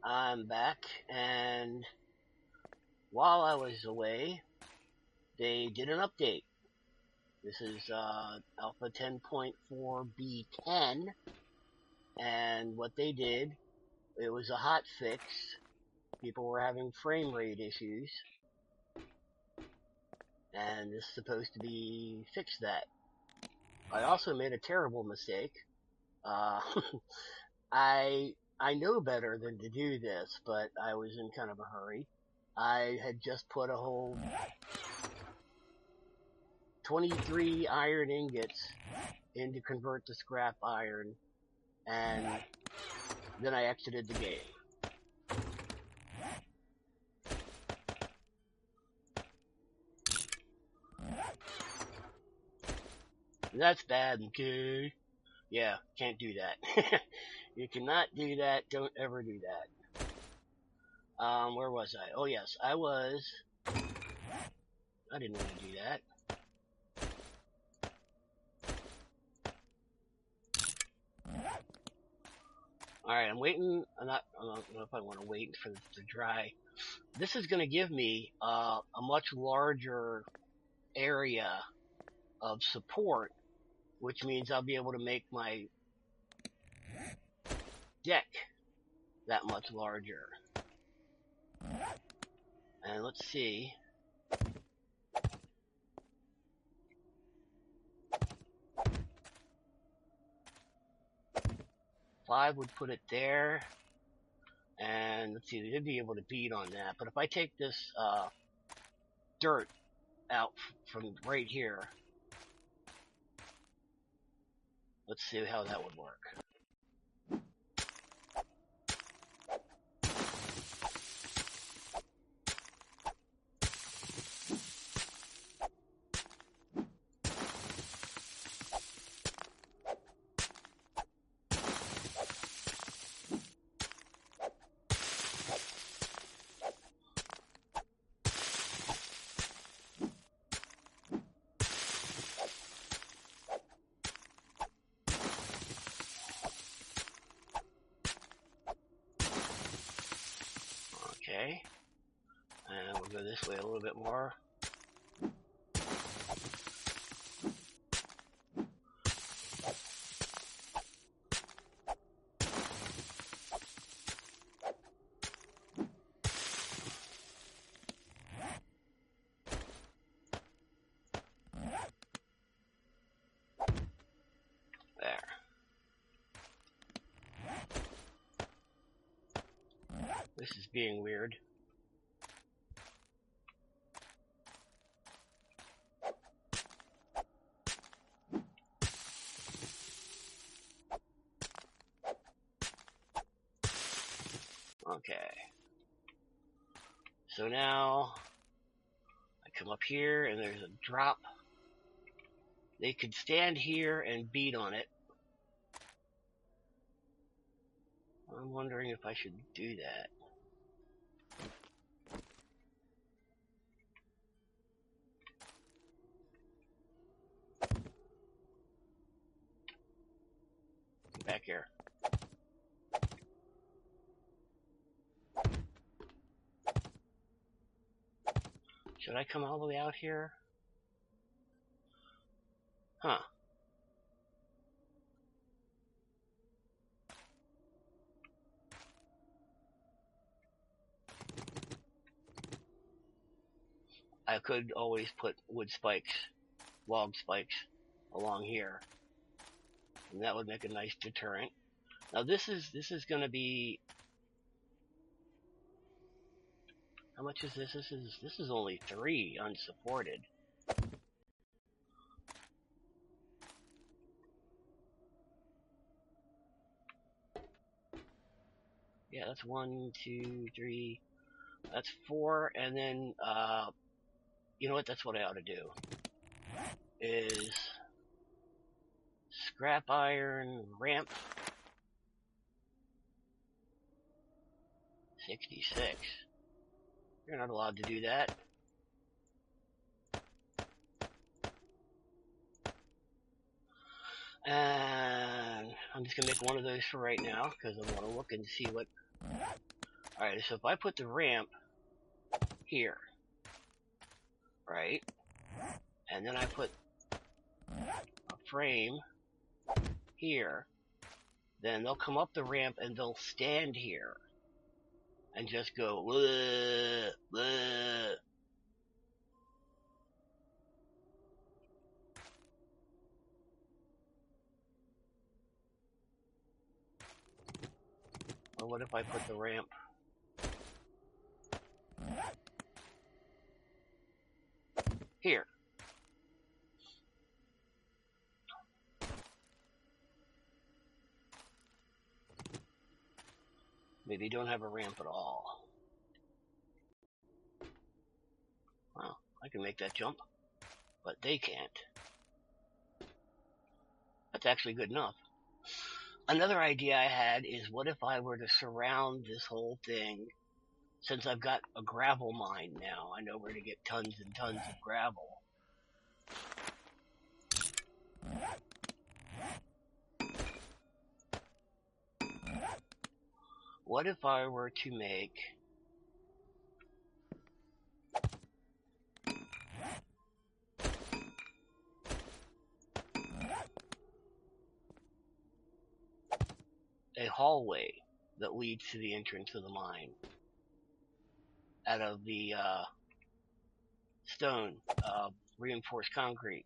I'm back, and while I was away, they did an update. This is Alpha 10.4B10, and what they did, it was a hot fix. People were having frame rate issues, and this is supposed to be fix that. I also made a terrible mistake. Uh, I know better than to do this, but I was in kind of a hurry. I had just put a whole 23 iron ingots in to convert to scrap iron, and then I exited the game. That's bad, okay? Yeah, can't do that. You cannot do that. Don't ever do that. Where was I? Oh yes, I didn't want to do that. Alright, I'm waiting. I don't know if I want to wait for this to dry. This is going to give me a much larger area of support, which means I'll be able to make my deck that much larger. And let's see. 5 would put it there. And let's see, they'd be able to beat on that. But if I take this dirt out from right here, let's see how that would work. Okay. And we'll go this way a little bit more. There. This is being weird. Okay. So now I come up here and there's a drop. They could stand here and beat on it. I'm wondering if I should do that. Come back here. Should I come all the way out here? Huh. I could always put wood spikes, log spikes, along here, and that would make a nice deterrent. Now this is going to be, how much is this? This is only 3 unsupported. Yeah, that's 1, 2, 3. That's 4, and then you know what? That's what I ought to do. Is scrap iron ramp 66. You're not allowed to do that. And I'm just gonna make one of those for right now because I want to look and see what Alright, so if I put the ramp here, right, and then I put a frame here, then they'll come up the ramp and they'll stand here and just go bleh, bleh. Or what if I put the ramp here? Maybe you don't have a ramp at all. Well, I can make that jump, but they can't. That's actually good enough. Another idea I had is, what if I were to surround this whole thing, since I've got a gravel mine now, I know where to get tons and tons of gravel. What if I were to make a hallway that leads to the entrance of the mine out of the stone, reinforced concrete?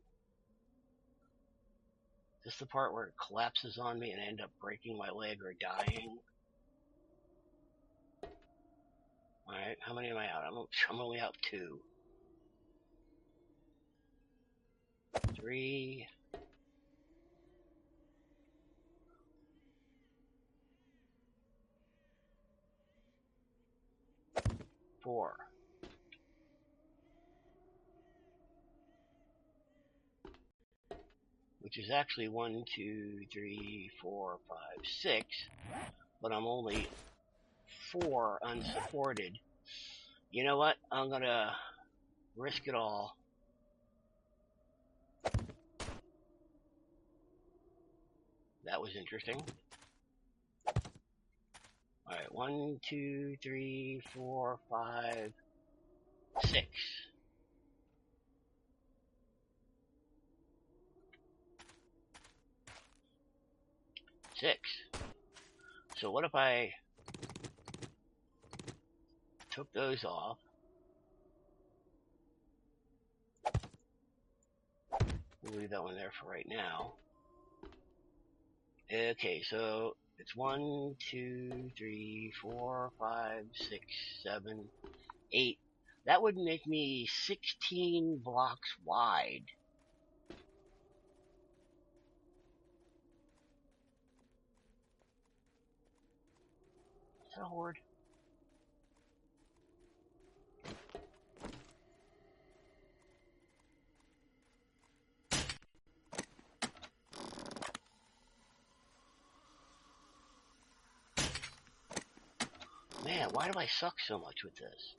This is the part where it collapses on me and I end up breaking my leg or dying. Alright, how many am I out? I'm only out 2. 3. 4. Which is actually 1, 2, 3, 4, 5, 6. But I'm only 4 unsupported. You know what? I'm gonna risk it all. That was interesting. Alright, 1, 2, 3, 4, 5, 6. 6. So what if I took those off? We'll leave that one there for right now. Okay, so it's 1, 2, 3, 4, 5, 6, 7, 8. That would make me 16 blocks wide. Is that a horde? Man, why do I suck so much with this?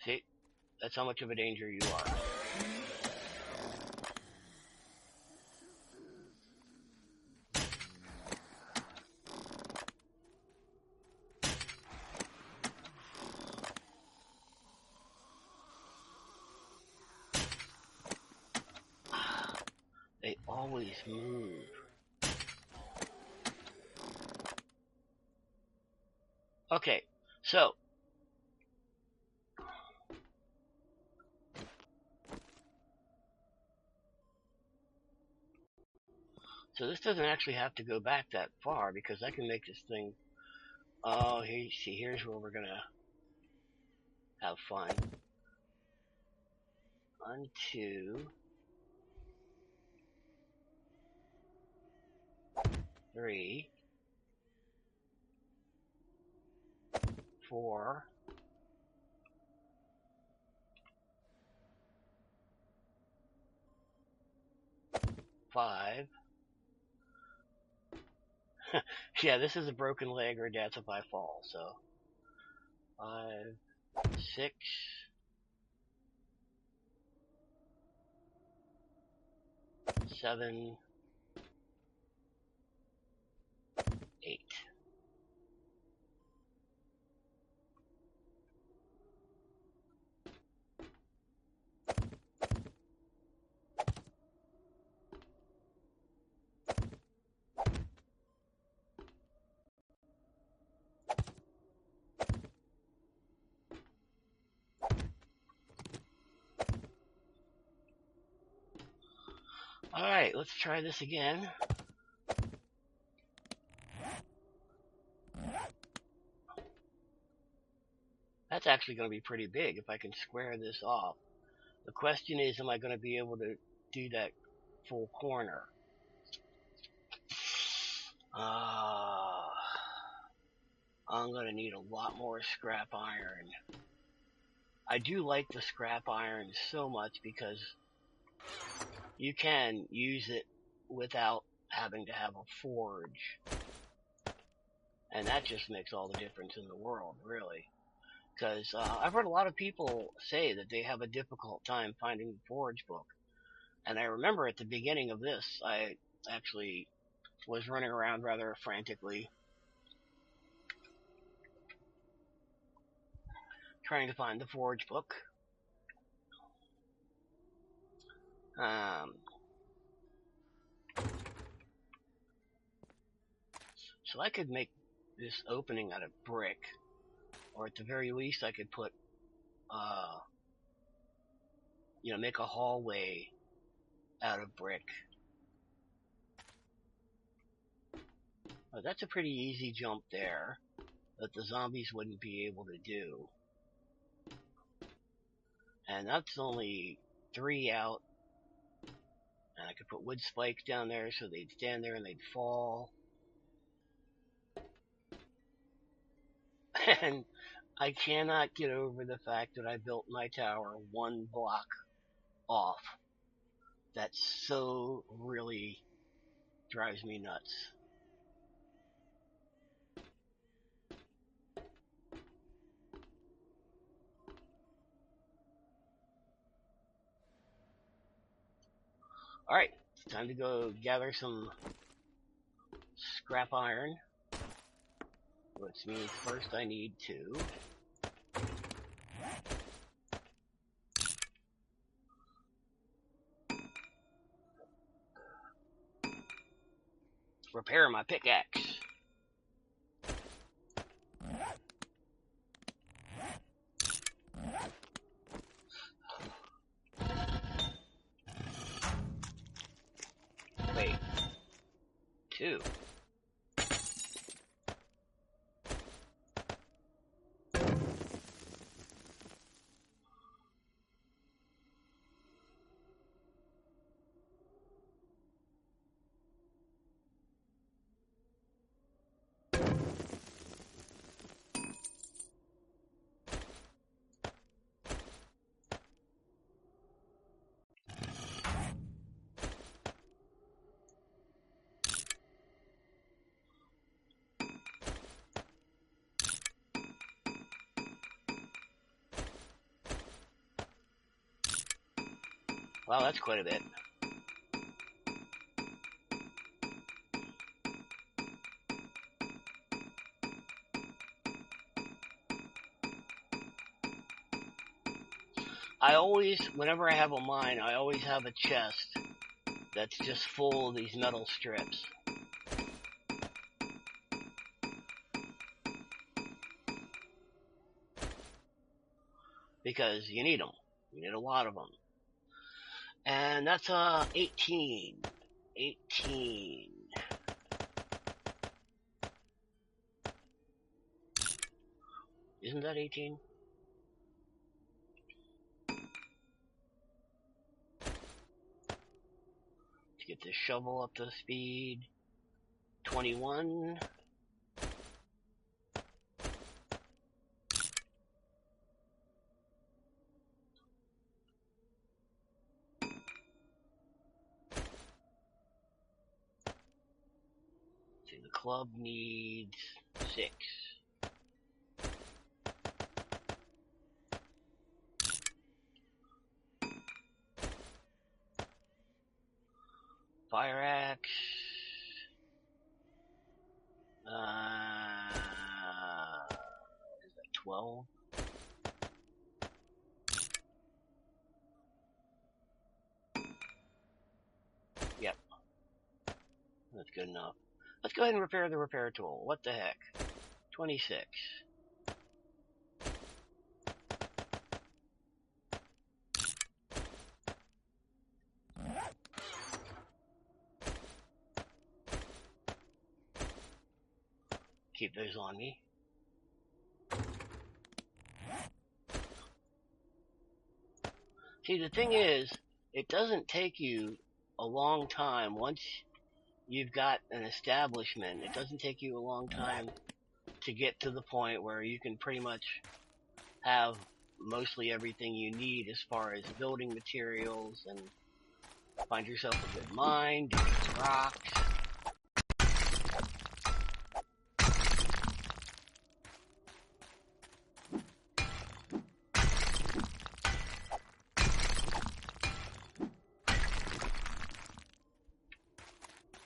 See? That's how much of a danger you are. They always move. Okay, so this doesn't actually have to go back that far, because I can make this thing. Oh, here, see, here's where we're gonna have fun. 1, 2, 3, 4, 5. Yeah, this is a broken leg or death if I fall. So 5, 6, 7, 8. Alright, let's try this again. That's actually going to be pretty big if I can square this off. The question is, am I going to be able to do that full corner? I'm going to need a lot more scrap iron. I do like the scrap iron so much because you can use it without having to have a forge. And that just makes all the difference in the world, really. Because I've heard a lot of people say that they have a difficult time finding the forge book. And I remember at the beginning of this, I actually was running around rather frantically trying to find the forge book. So I could make this opening out of brick, or at the very least I could put, make a hallway out of brick. That's a pretty easy jump there that the zombies wouldn't be able to do. And that's only 3 out. And I could put wood spikes down there so they'd stand there and they'd fall. And I cannot get over the fact that I built my tower 1 block off. That so really drives me nuts. Alright, it's time to go gather some scrap iron. Which means first I need to repair my pickaxe. Wait. 2. Wow, that's quite a bit. Whenever I have a mine, I always have a chest that's just full of these metal strips. Because you need them. You need a lot of them. And that's 18. 18. Isn't that 18? To get this shovel up to speed. 21. the club needs 6. Fire axe. Is that 12? Yep. That's good enough. Let's go ahead and repair the repair tool. What the heck? 26. Keep those on me. See, the thing is, it doesn't take you a long time once you've got an establishment. It doesn't take you a long time to get to the point where you can pretty much have mostly everything you need as far as building materials and find yourself a good mine, do some rocks.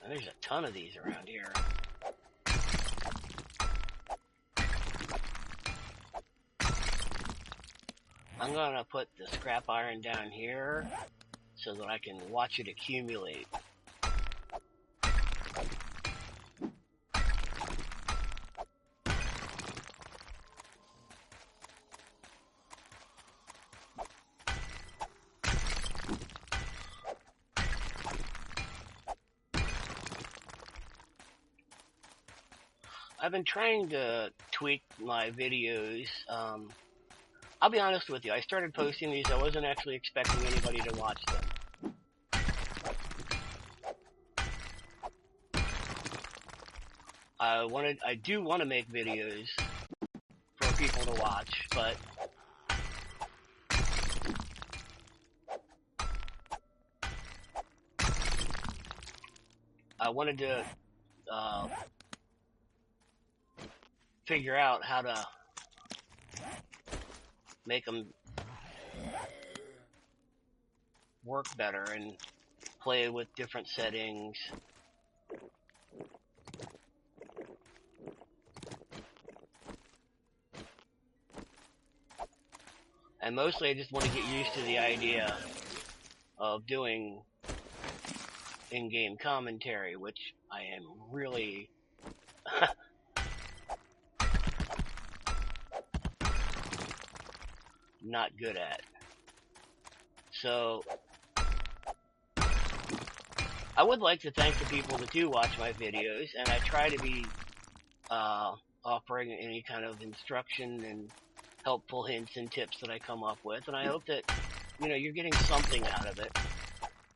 And there's a ton of these around here. I'm gonna put the scrap iron down here so that I can watch it accumulate. I've been trying to tweak my videos. I'll be honest with you, I started posting these, I wasn't actually expecting anybody to watch them. I do want to make videos for people to watch, but I wanted to figure out how to make them work better and play with different settings. And mostly I just want to get used to the idea of doing in-game commentary, which I am really not good at. So I would like to thank the people that do watch my videos, and I try to be offering any kind of instruction and helpful hints and tips that I come up with, and I hope that you're getting something out of it.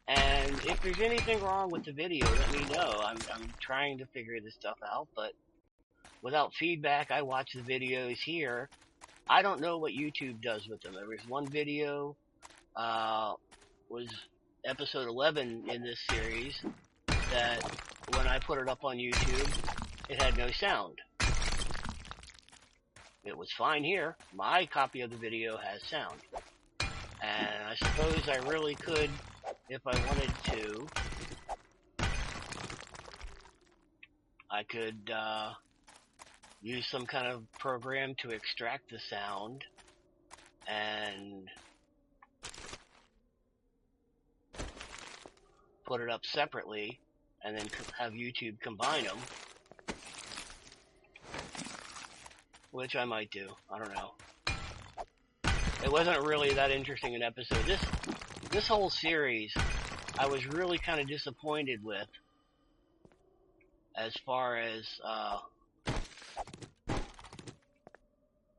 And if there's anything wrong with the video, let me know. I'm trying to figure this stuff out, but without feedback, I watch the videos here. I don't know what YouTube does with them. There was one video, was episode 11 in this series, that when I put it up on YouTube, it had no sound. It was fine here. My copy of the video has sound. And I suppose I really could, if I wanted to, I could use some kind of program to extract the sound and put it up separately and then have YouTube combine them, which I might do. I don't know. It wasn't really that interesting an episode. This whole series I was really kind of disappointed with, as far as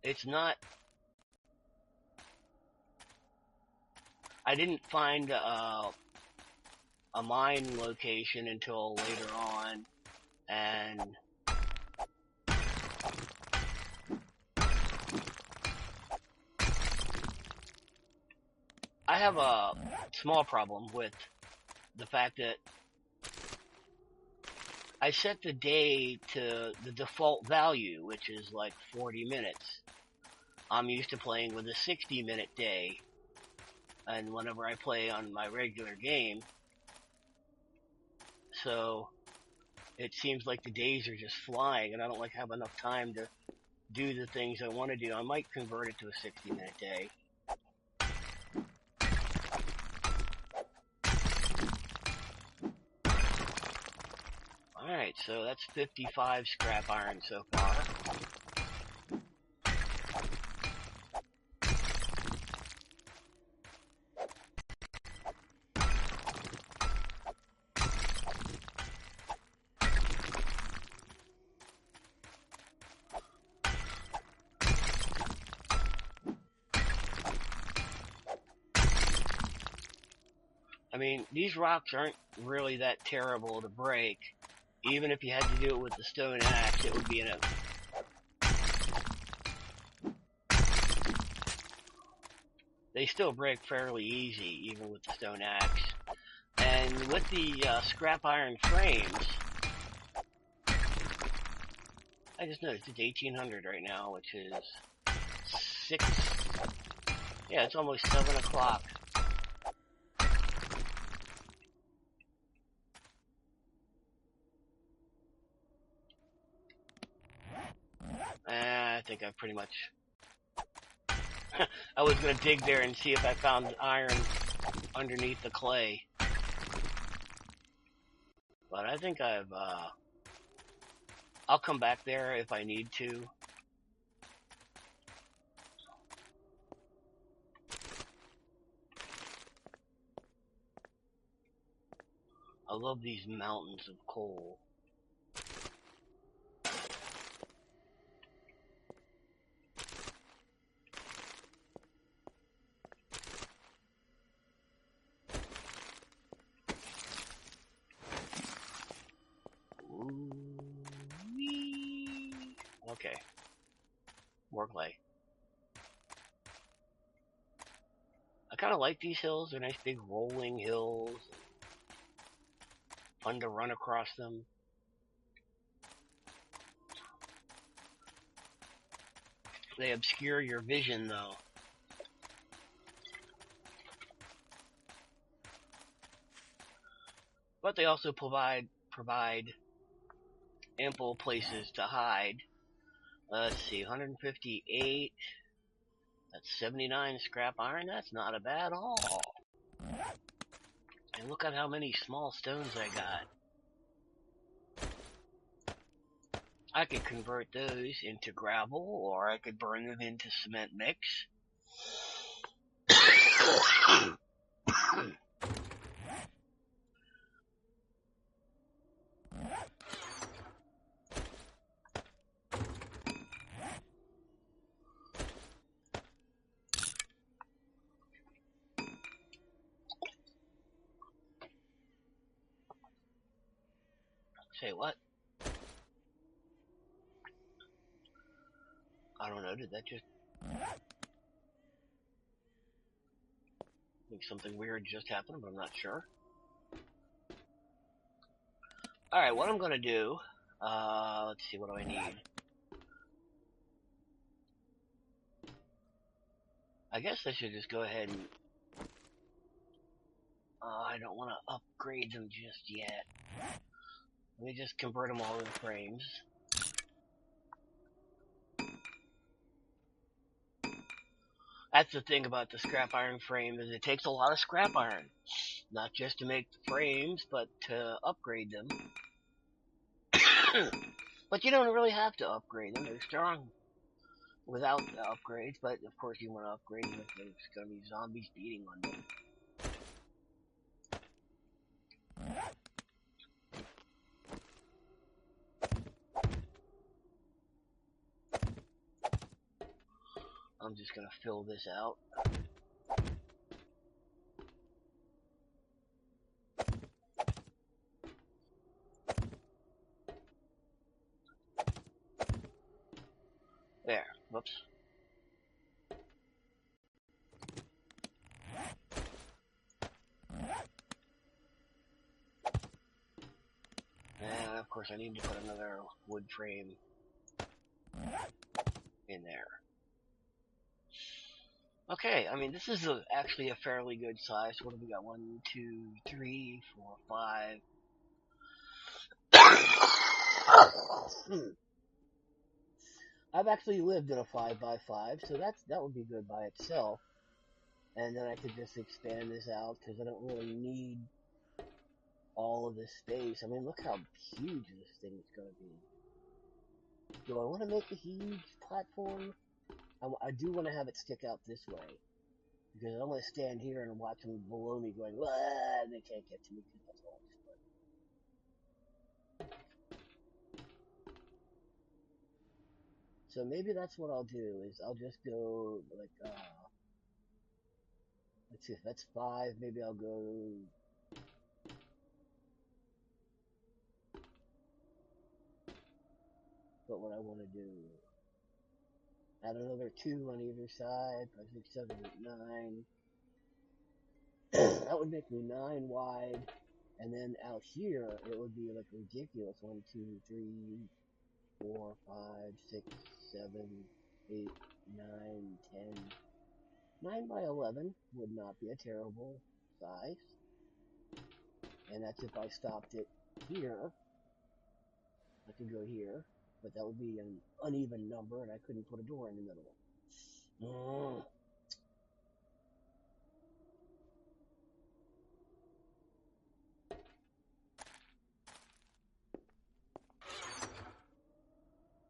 it's not. I didn't find a mine location until later on, and I have a small problem with the fact that I set the day to the default value, which is like 40 minutes. I'm used to playing with a 60-minute day, and whenever I play on my regular game, so it seems like the days are just flying, and I don't like have enough time to do the things I want to do. I might convert it to a 60-minute day. Alright, so that's 55 scrap iron so far. I mean, these rocks aren't really that terrible to break. Even if you had to do it with the stone axe, it would be in a... They still break fairly easy, even with the stone axe. And with the scrap iron frames, I just noticed it's 1800 right now, which is 6... Yeah, it's almost 7 o'clock. I think I pretty much... I was going to dig there and see if I found iron underneath the clay. But I think I've... I'll come back there if I need to. I love these mountains of coal. Okay. More clay. I kind of like these hills. They're nice big rolling hills. Fun to run across them. They obscure your vision though. But they also provide ample places to hide. Let's see, 158. That's 79 scrap iron. That's not a bad haul. And look at how many small stones I got. I could convert those into gravel, or I could burn them into cement mix. Say what? I don't know, did that just... I think something weird just happened, but I'm not sure. Alright, what I'm gonna do... let's see, what do I need? I guess I should just go ahead and... I don't want to upgrade them just yet. Let me just convert them all to frames. That's the thing about the scrap iron frame, is it takes a lot of scrap iron. Not just to make the frames, but to upgrade them. But you don't really have to upgrade them. They're strong without the upgrades, but of course you want to upgrade them if there's going to be zombies beating on them. I'm just going to fill this out. There. Whoops. And of course course, I need to put another wood frame in there. Okay, I mean, this is actually a fairly good size. What have we got? 1, 2, 3, 4, 5. I've actually lived in a 5x5, so that would be good by itself. And then I could just expand this out because I don't really need all of this space. I mean, look how huge this thing is going to be. Do I want to make a huge platform? I do want to have it stick out this way. Because I'm going to stand here and watch them below me going, "Wah," and they can't get to me because that's all split. So maybe that's what I'll do, is I'll just go, like, let's see, if that's 5, maybe I'll go... What would I want to do? Add another 2 on either side, 5, 6, 7, 8, 9. That would make me 9 wide. And then out here, it would be like ridiculous. 1, 2, 3, 4, 5, 6, 7, 8, 9, 10. 9 by 11 would not be a terrible size. And that's if I stopped it here. I could go here, but that would be an uneven number, and I couldn't put a door in the middle.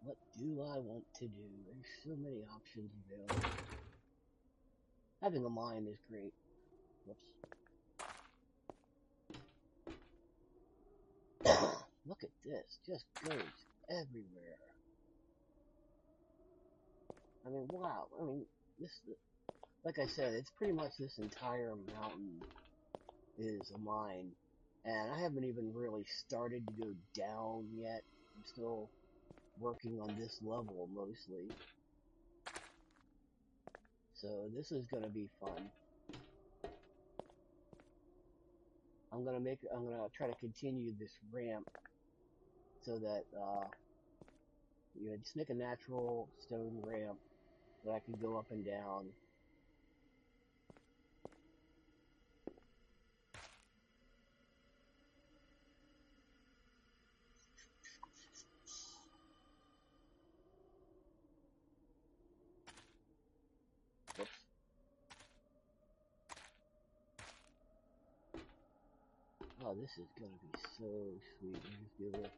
What do I want to do? There's so many options available. Having a mind is great. Whoops. Look at this. Just goes everywhere. I mean, wow. I mean, this, like I said, it's pretty much this entire mountain is a mine. And I haven't even really started to go down yet. I'm still working on this level mostly. So this is going to be fun. I'm going to try to continue this ramp so that, just make a natural stone ramp that I can go up and down. Whoops. Oh, this is going to be so sweet. Just be able to,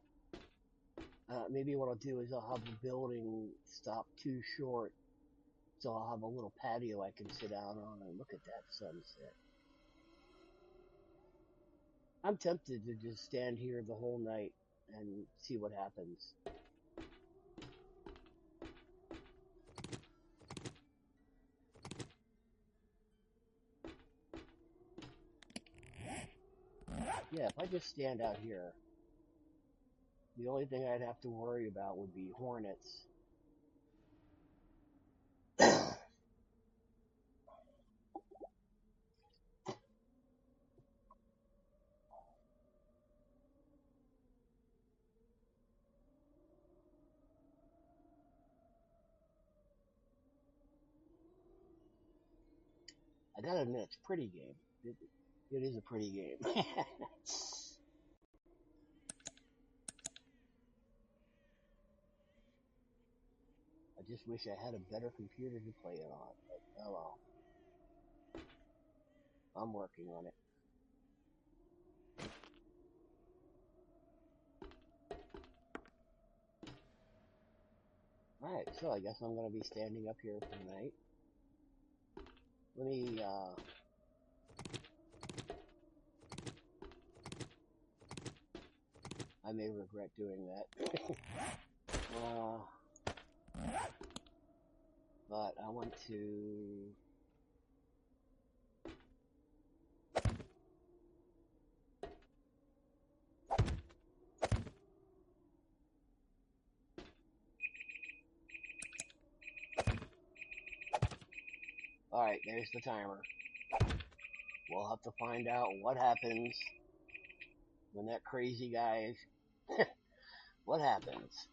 maybe what I'll do is I'll have the building stop too short, so I'll have a little patio I can sit down on and look at that sunset. I'm tempted to just stand here the whole night and see what happens. Yeah, if I just stand out here, the only thing I'd have to worry about would be hornets. I gotta admit, it's a pretty game. It is a pretty game. I just wish I had a better computer to play it on, but oh well. I'm working on it. Alright, so I guess I'm gonna be standing up here for the night. Let me, I may regret doing that. But I want to... Alright, there's the timer. We'll have to find out what happens when that crazy guy what happens?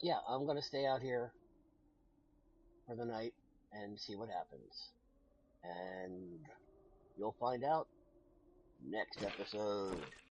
Yeah, I'm gonna stay out here for the night and see what happens. And you'll find out next episode.